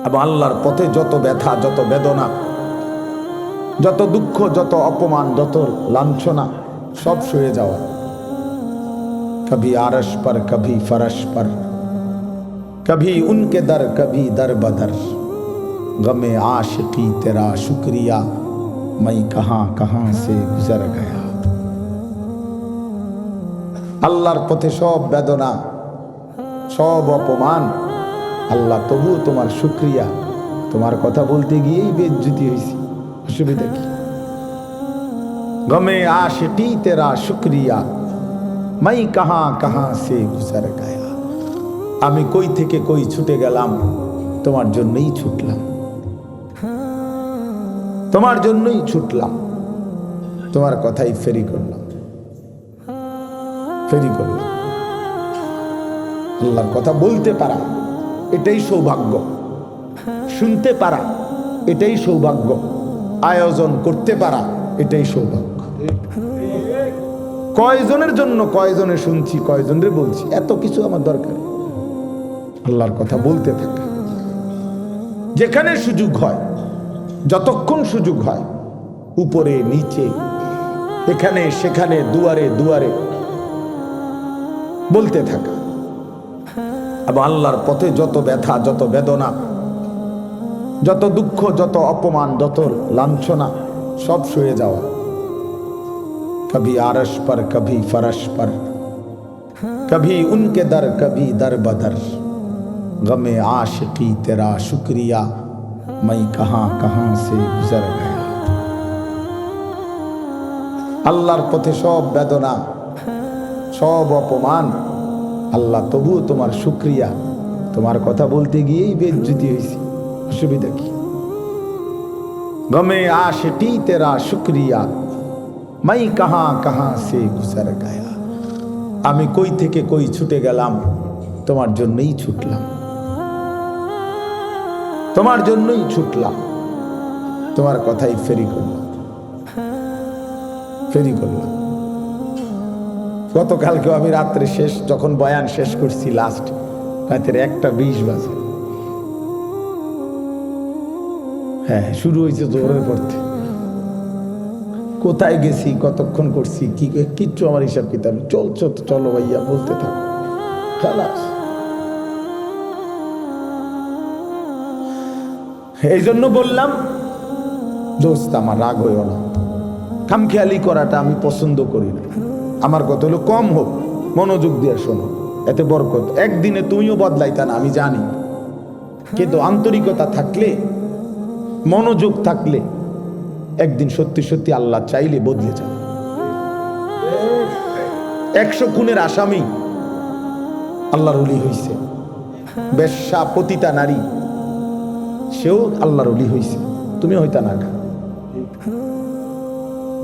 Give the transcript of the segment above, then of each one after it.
এবং আল্লাহর পথে যত ব্যথা, যত বেদনা, যত দুঃখ, যত অপমান, যত লাঞ্ছনা, সব সয়ে যাওয়া। কভি আরশ পর, কভি ফরশ পর, কভি উনকে দর, কভি দর বদর, গমে आशिकी तेरा शुक्रिया मैं कहां कहां से गुजर गया। আল্লাহর পথে সব বেদনা, সব অপমান, আল্লাহ তবু তোমার শুকরিয়া। তোমার কথা বলতে গিয়েই বেইজ্জতি হয়েছি, অসুবিধা কি? গমে आशिकी तेरा शुक्रिया मैं कहां कहां से गुजर गया। আমি কই থেকে কই ছুটে গেলাম, তোমার জন্যই ছুটলাম, তোমার জন্যই ছুটলাম, তোমার কথাই ফেরি করলাম, ফেরি করলাম। আল্লাহর কথা বলতে পারা এটাই সৌভাগ্য, শুনতে পারা এটাই সৌভাগ্য, আয়োজন করতে পারা এটাই সৌভাগ্য। কয়জনের জন্য কয়জনে শুনছি, কয়জনের বলছি, এত কিছু আমার দরকার। আল্লাহর কথা বলতে থাকা, যেখানে সুযোগ হয়, যতক্ষণ সুযোগ হয়, উপরে নিচে, এখানে সেখানে, দুয়ারে দুয়ারে বলতে থাকা। এবং আল্লাহর পথে যত ব্যথা, যত বেদনা, যত দুঃখ, যত অপমান, যত লাঞ্ছনা, সব সয়ে যাওয়া। কভি আরশ পর, কভি ফরশ পর, কভি উনকে দর, কভি দর বদর, গমে आशिकी तेरा शुक्रिया मैं कहां कहां से गुजर गया। আল্লাহর পথে সব বেদনা, সব অপমান, আল্লাহ তবু তোমার শুকরিয়া। তোমার কথা বলতে গিয়েই বেইজ্জতি হয়েছি, অসুবিধা কি? গমে आशिकी तेरा शुक्रिया मैं कहां कहां से गुजर गया। আমি কই থেকে কই ছুটে গেলাম, তোমার জন্যই ছুটলাম, তোমার জন্যই ছুটলাম, তোমার কথাই ফেরি করলাম, ফেরি করলাম। গতকালকে আমি রাত্রে শেষ যখন বয়ান শেষ করছি, লাস্ট রাতের 1:20 বাজে, হ্যাঁ শুরু হয়েছে জোরে পড়তে। কোথায় গেছি, কতক্ষণ করছি, কি কিচ্ছু আমার হিসাব কিতাব। চলছো তো চলো ভাইয়া, বলতে থাকো, খালাস। এই জন্য বললাম দোস্ত, আমার রাগ হইও না, খামখেয়ালি করাটা আমি পছন্দ করি না। আমার কথা হলো কম হোক, মনোযোগ দিয়ে শোনো, এতে বরকত। একদিনে তুমিও বদলাইতা না আমি জানি, কিন্তু আন্তরিকতা থাকলে, মনোযোগ থাকলে, একদিন সত্যি সত্যি আল্লাহ চাইলে বদলে যাবে। 100 খুনের আসামি আল্লাহর ওলি হইছে, বেশ্যা পতিতা নারী সেও আল্লাহর ওলি হইছে, তুমি হইতা না।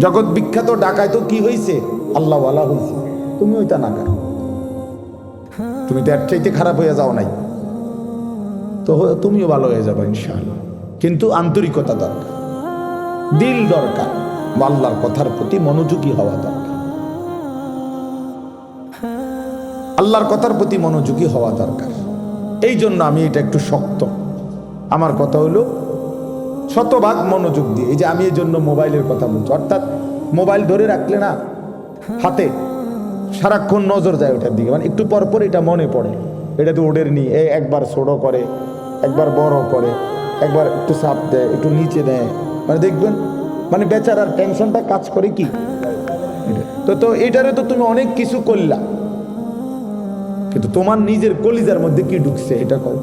জগৎ বিখ্যাত ডাকায় তো কি হইছে, আল্লাহ ওয়ালা হইছে, তুমি হইতা না। তুমি তো এর চাইতে খারাপ হয়ে যাও নাই, তো তুমিও ভালো হয়ে যাবে ইনশাআল্লাহ। কিন্তু আন্তরিকতা দরকার, দিল দরকার, আল্লাহর কথার প্রতি মনোযোগী হওয়া দরকার, আল্লাহর কথার প্রতি মনোযোগী হওয়া দরকার। এই জন্য আমি এটা একটু শক্ত। আমার কথা হলো শতভাগ মনোযোগ দিয়ে। এই যে আমি এই জন্য মোবাইলের কথা বলছি, অর্থাৎ মোবাইল ধরে রাখলে না হাতে, সারাক্ষণ নজর যায় ওটার দিকে, মানে একটু পর পর এটা মনে পড়ে, এটা তো ওদের নিয়ে একবার ছোট করে, একবার বড় করে, একবার একটু চাপ দেয়, একটু নিচে দেয়, মানে দেখবেন মানে বেচারার টেনশনটা কাজ করে কি। তো এটারে তো তুমি অনেক কিছু করলা, কিন্তু তোমার নিজের কলিজার মধ্যে কি ঢুকছে এটা কও।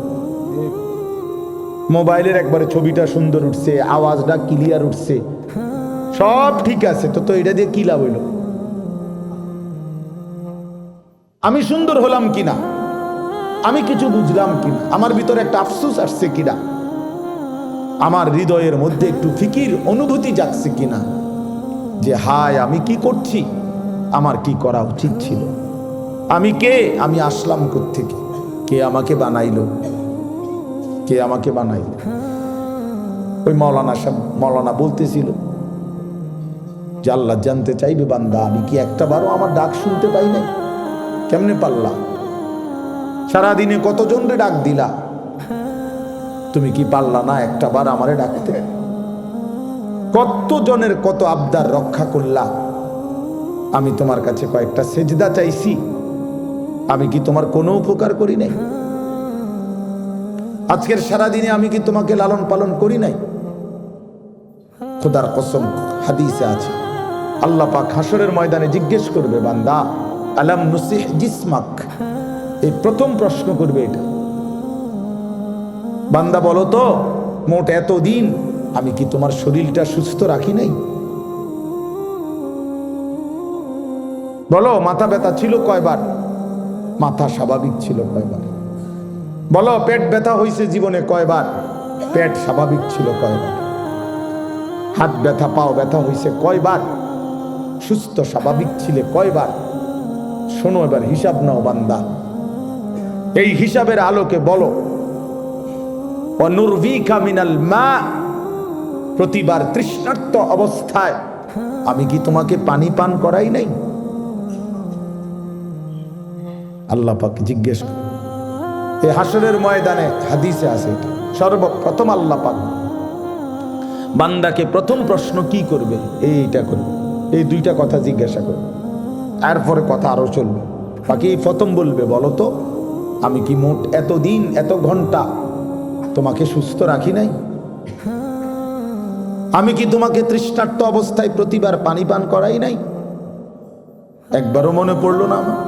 মোবাইলের একবারে ছবিটা সুন্দর উঠছে, আওয়াজটা ক্লিয়ার উঠছে, সব ঠিক আছে, তো এটা দিয়ে কি লাভ হইল? আমি সুন্দর হলাম কিনা, আমি কিছু বুঝলাম কিনা, আমার ভিতরে একটা আফসোস আসছে কিনা, আমার হৃদয়ের মধ্যে একটু ফিকির অনুভূতি জাগছে কিনা, যে হায় আমি কি করছি, আমার কি করা উচিত ছিল, আমি কে, আমি আসলাম কোত্থেকে, কে আমাকে বানাইলো, কে আমাকে বানাইলো। ওই মৌলানা বলতেছিল যে আল্লাহ জানতে চাইবে বান্দা আমি কি একটা বারও আমার ডাক শুনতে পাই নাই, কেমনে পারলা? সারাদিনে কতজনরে ডাক দিলা, তুমি কি পারলা না একটা বার আমারে ডাকতে? কত জনের কত আবদার রক্ষা করলা। আমি তোমার কাছে কয়েকটা সেজদা চাইছি, আমি কি তোমার কোনো উপকার করি নাই? আজকের সারাদিনে আমি কি তোমাকে লালন পালন করি নাই? খোদার কসম, হাদিসে আছে আল্লাহ পাক হাসরের ময়দানে জিজ্ঞেস করবে, বান্দা আলাম নুসিহ জিসমাক, এই প্রথম প্রশ্ন করবে এটা। বান্দা বলো তো, মোট এতদিন আমি কি তোমার শরীরটা সুস্থ রাখি নাই? বলো, মাথা ব্যথা ছিল কয়বার? মাথা স্বাভাবিক ছিল কয়বার? বলো, পেট ব্যথা হয়েছে জীবনে কয়বার? পেট স্বাভাবিক ছিল কয়বার? হাত ব্যথা পাও ব্যথা হয়েছে কয়বার? সুস্থ স্বাভাবিক ছিলে কয়বার? শোনো, এবার হিসাব নাও বান্দা। এই হিসাবের আলোকে বলো, ওয়ানুরভিকা মিনাল মা, প্রতিবার তৃষ্ণার্ত অবস্থায় আমি কি তোমাকে পানি পান করাই নাই? আল্লাহ পাক জিজ্ঞেস করে এই হাসরের ময়দানে, হাদিসে আছে এটা। সর্বপ্রথম আল্লাহ পাক বান্দাকে প্রথম প্রশ্ন কি করবে? এইটা করবে, এই দুইটা কথা জিজ্ঞাসা করবে, তারপরে কথা আরো চলবে। বাকি প্রথম বলবে, বলো তো আমি কি মোট এতদিন এত ঘন্টা তোমাকে সুস্থ রাখি নাই? আমি কি তোমাকে তৃষ্ণার্ত অবস্থায় প্রতিবার পানি পান করাই নাই? একবারও মনে পড়লো না আমার?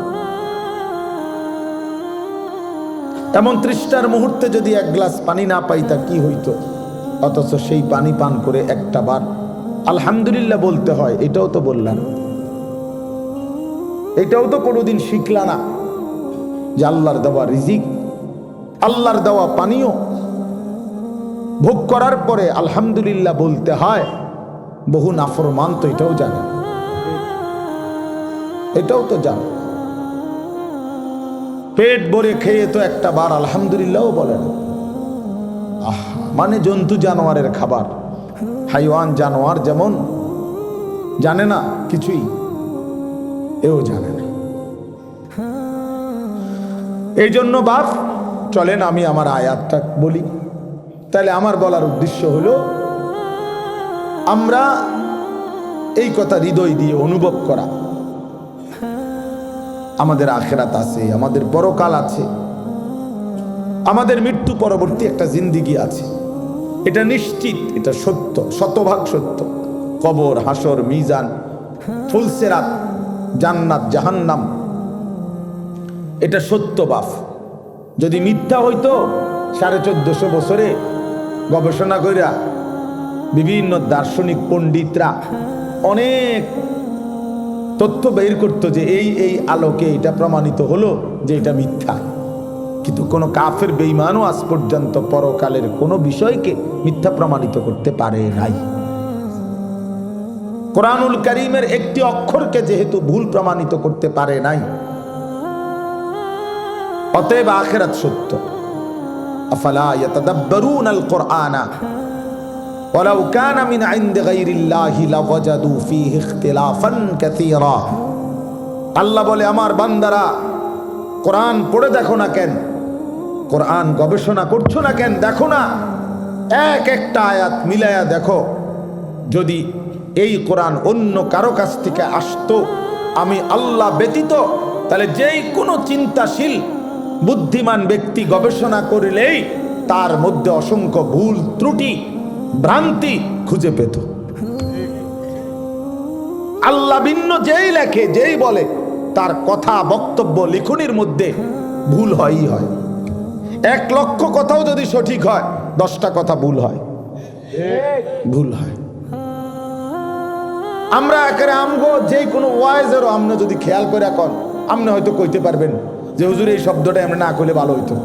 এমন তৃষ্ণার মুহূর্তে যদি এক গ্লাস পানি না পাইতা কি হইতো? অথচ সেই পানি পান করে একটা বার আলহামদুলিল্লাহ বলতে হয়, এটাও তো বললাম। এটাও তো কোনোদিন শিখলা না যে আল্লাহর দেওয়া রিজিক, আল্লাহর দেওয়া পানীয় ভোগ করার পরে আলহামদুলিল্লাহ বলতে হয়। বহু নাফরমান তো এটাও জানে, এটাও তো জানে। পেট ভরে খেয়ে তো একটা বার আলহামদুলিল্লাহও বলে না। মানে জন্তু জানোয়ারের খাবার, হাইওয়ান জানোয়ার যেমন জানে না কিছুই, এও জানে না। এই জন্য বাপ চলেন আমি আমার আয়াতটা বলি। তাহলে আমার বলার উদ্দেশ্য হলো, আমরা এই কথা হৃদয় দিয়ে অনুভব করা, আমাদের আখিরাত আছে, আমাদের পরকাল আছে, আমাদের মৃত্যু পরবর্তী একটা জিন্দেগি আছে, এটা নিশ্চিত, এটা সত্য, শতভাগ সত্য। কবর, হাসর, মিজান, ফুলসেরাত, জান্নাত, জাহান্নাম, এটা সত্য বাপ। যদি মিথ্যা হইতো 1450 বছরে গবেষণা কইরা বিভিন্ন দার্শনিক পণ্ডিতরা অনেক তথ্য বের করতো যে এই আলোকে এটা প্রমাণিত হলো যে এটা মিথ্যা। কিন্তু কোনো কাফের বেঈমানও আজ পর্যন্ত পরকালের কোনো বিষয়কে মিথ্যা প্রমাণিত করতে পারে নাই। কোরআনুল কারীমের একটি অক্ষরকে যেহেতু ভুল প্রমাণিত করতে পারে নাই, অতএব আখিরাত সত্য। আফালা ইয়াতাদাব্বারুনাল কুরআনা ওয়ালাউ কানা মিন ইনদি গায়রিল্লাহি লাওয়াজাদু ফীহি ইখতিলাফান কাসীরা। আল্লাহ বলে, আমার বান্দারা কোরআন পড়ে দেখো না কেন, কোরআন গবেষণা করছো না কেন, দেখো না এক একটা আয়াত মিলায়া দেখো। যদি এই কোরআন অন্য কারো কাছ থেকে আসতো আমি আল্লাহ ব্যতীত, তাহলে যেই কোনো চিন্তাশীল বুদ্ধিমান ব্যক্তি গবেষণা করলেই তার মধ্যে অসংখ্য ভুল ত্রুটি ভ্রান্তি খুঁজে পেত। আল্লাহ ভিন্ন যেই লেখে, যেই বলে, তার কথা বক্তব্য লিখনির মধ্যে ভুল হয়ই হয়। 1 লক্ষ কথাও যদি সঠিক হয়, 10টা কথা ভুল হয়, ভুল হয়। আমরা একেবারে আমগো যে কোনো ওয়াইজেরও আমনে যদি খেয়াল করে এখন আমনে হয়তো কইতে পারবেন যে হুজুর এই শব্দটা এমনি না কইলে ভালো হইতো,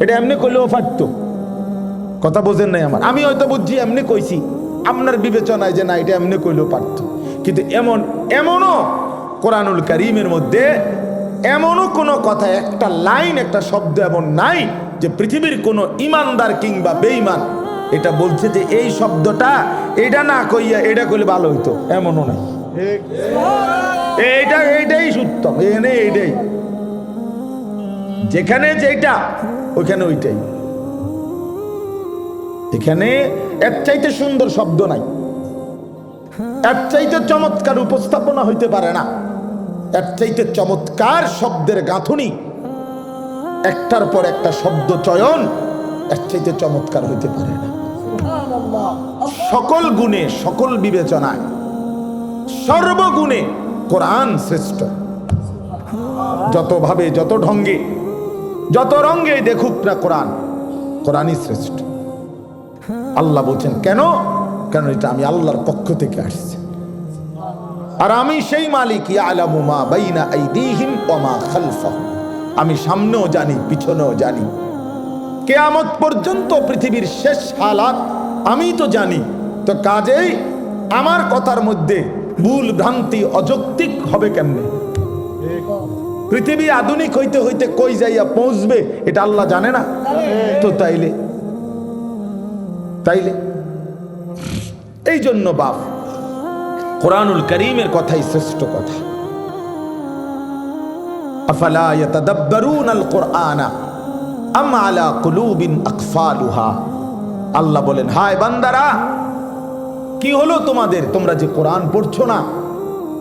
এটা এমনি কইলেও পারতো। কথা বোঝেন নাই আমার? আমি হয়তো বুঝছি এমনি কইছি, আপনার বিবেচনায় যে না এটা এমনি কইলেও পারতো। কিন্তু এমনও কোরআনুল কারীমের মধ্যে এমনও কোনো কথা, একটা লাইন, একটা শব্দ এমন নাই যে পৃথিবীর কোনো ইমানদার কিংবা বেঈমান এটা বলছে যে এই শব্দটা এটা না কইয়া এটা কইলে ভালো হইতো, এমনও নাই। এইটাই সত্যম, এইটাই যেখানে যেটা ওইখানে ওইটাই। এখানে এর চাইতে সুন্দর শব্দ নাই, এর চাইতে চমৎকার উপস্থাপনা হইতে পারে না, এর চাইতে চমৎকার শব্দের গাঁথুনি, একটার পর একটা শব্দ চয়ন এর চাইতে চমৎকার হইতে পারে না। সকল গুণে, সকল বিবেচনায়, সর্বগুণে কোরআন শ্রেষ্ঠ। যত ভাবে, যত ঢঙ্গে, যত রঙ্গে দেখুক না কোরআন, কোরআনই শ্রেষ্ঠ। আল্লাহ বলছেন কেন? কেন এটা আমি আল্লাহর পক্ষ থেকে আসছে, আর আমি সেই মালিক, ইয়ালামু মা বাইনা আইদিহিম ওয়া মা খালফাহুম। আমি সামনেও জানি, পিছনেও জানি, কিয়ামত পর্যন্ত পৃথিবীর শেষ হালাত আমি তো জানি। তো কাজেই আমার কথার মধ্যে ভুল ভ্রান্তি অযৌক্তিক হবে কেমনে? পৃথিবী আধুনিক হইতে হইতে কই যাইয়া পৌঁছবে এটা আল্লাহ জানে না? তো তাইলে এই জন্য বাপ, কোরআনুল কারীমের কথাই শ্রেষ্ঠ কথা। আফালা ইয়াতাদাব্বারুনাল কুরআনা আম আলা কুলুবিন আকফালুহা। আল্লাহ বলেন, হায় বান্দারা, কি হলো তোমাদের? তোমরা যে কোরআন পড়ছো না,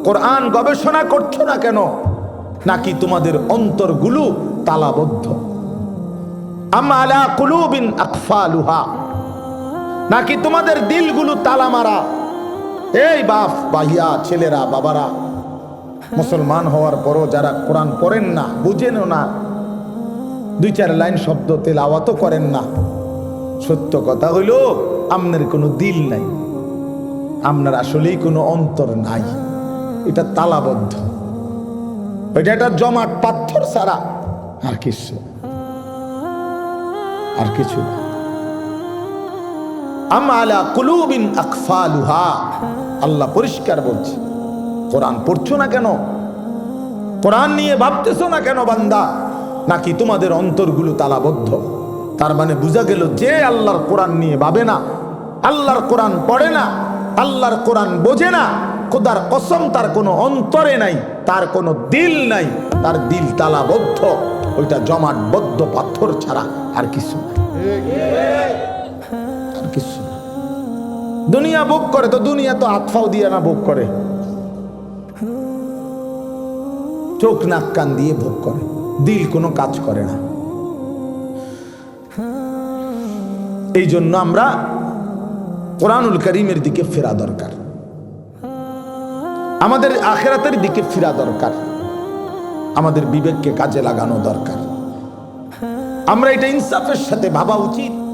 কোরআন গবেষণা করছো না কেন? নাকি তোমাদের অন্তরগুলো তালাবদ্ধ? আম আলা কুলুবিন আকফালুহা, নাকি তোমাদের দিলগুলো তালা মারা? এই বাপ, ভাইয়া, ছেলেরা, বাবারা, মুসলমান হওয়ার পরও যারা কোরআন পড়েন না, বুঝেনও না, দুই চার লাইন শব্দ তেলাওয়াতও করেন না, সত্য কথা হইল আপনার কোনো দিল নাই, আপনার আসলেই কোনো অন্তর নাই। এটা তালাবদ্ধ, এটা একটা জমাট পাথর ছাড়া আর কিছু না। আম আলা কুলুবিন আকফালুহা, আল্লাহ পরিষ্কার বলছে। কোরআন পড়ছো না কেন? কোরআন নিয়ে ভাবতেছো না কেন বান্দা? নাকি তোমাদের অন্তরগুলো তালাবদ্ধ? তার মানে বোঝা গেল যে আল্লাহর কোরআন নিয়ে ভাবে না, আল্লাহর কোরআন পড়ে না, আল্লাহর কোরআন বোঝে না, খোদার কসম তার কোনো অন্তরে নাই, তার কোনো দিল নাই, তার দিল তালাবদ্ধ, ওইটা জমাটবদ্ধ পাথর ছাড়া আর কিছু না, আর কিছু না। দুনিয়া ভোগ করে তো দুনিয়া তো আতফাও দিয়ে না ভোগ করে, চোখ নাক কান দিয়ে ভোগ করে, দিল কোনো কাজ করে না। এই জন্য আমরা কোরআনুল কারীমের দিকে ফেরা দরকার, আমাদের আখিরাতের দিকে ফেরা দরকার, আমাদের বিবেককে কাজে লাগানো দরকার। আমরা এটা ইনসাফের সাথে ভাবা উচিত।